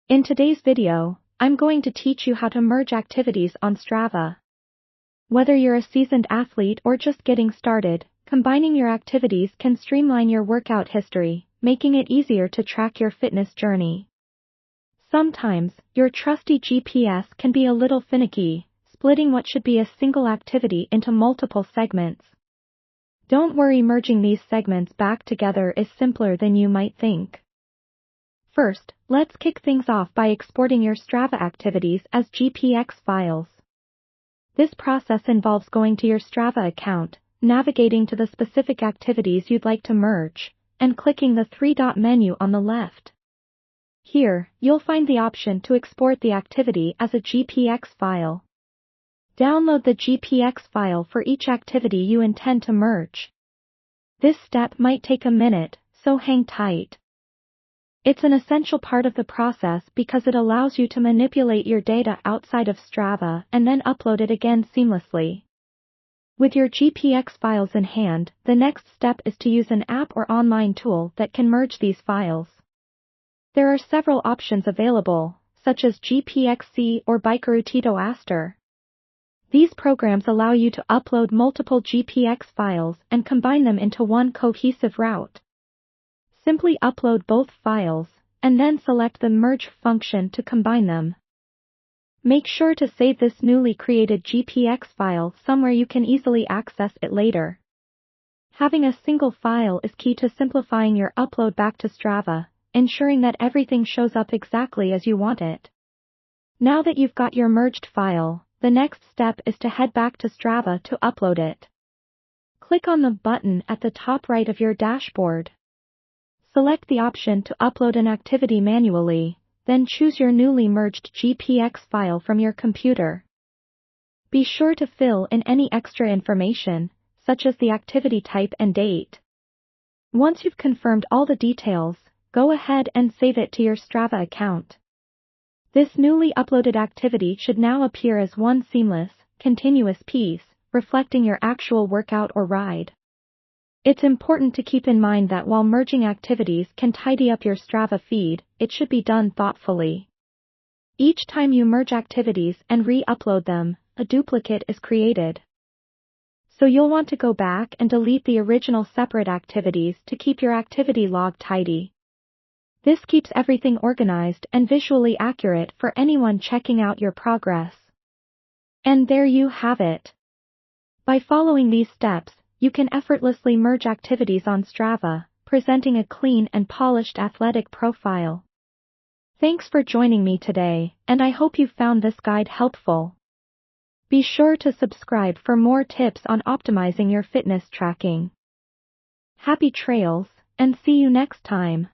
In today's video, I'm going to teach you how to merge activities on Strava. Whether you're a seasoned athlete or just getting started, combining your activities can streamline your workout history, making it easier to track your fitness journey. Sometimes, your trusty GPS can be a little finicky, splitting what should be a single activity into multiple segments. Don't worry, merging these segments back together is simpler than you might think. First, let's kick things off by exporting your Strava activities as GPX files. This process involves going to your Strava account, navigating to the specific activities you'd like to merge, and clicking the three-dot menu on the left. Here, you'll find the option to export the activity as a GPX file. Download the GPX file for each activity you intend to merge. This step might take a minute, so hang tight. It's an essential part of the process because it allows you to manipulate your data outside of Strava and then upload it again seamlessly. With your GPX files in hand, the next step is to use an app or online tool that can merge these files. There are several options available, such as GPXC or Aster. These programs allow you to upload multiple GPX files and combine them into one cohesive route. Simply upload both files, and then select the Merge function to combine them. Make sure to save this newly created GPX file somewhere you can easily access it later. Having a single file is key to simplifying your upload back to Strava, ensuring that everything shows up exactly as you want it. Now that you've got your merged file, the next step is to head back to Strava to upload it. Click on the button at the top right of your dashboard. Select the option to upload an activity manually, then choose your newly merged GPX file from your computer. Be sure to fill in any extra information, such as the activity type and date. Once you've confirmed all the details, go ahead and save it to your Strava account. This newly uploaded activity should now appear as one seamless, continuous piece, reflecting your actual workout or ride. It's important to keep in mind that while merging activities can tidy up your Strava feed, it should be done thoughtfully. Each time you merge activities and re-upload them, a duplicate is created. So you'll want to go back and delete the original separate activities to keep your activity log tidy. This keeps everything organized and visually accurate for anyone checking out your progress. And there you have it. By following these steps, you can effortlessly merge activities on Strava, presenting a clean and polished athletic profile. Thanks for joining me today, and I hope you found this guide helpful. Be sure to subscribe for more tips on optimizing your fitness tracking. Happy trails, and see you next time.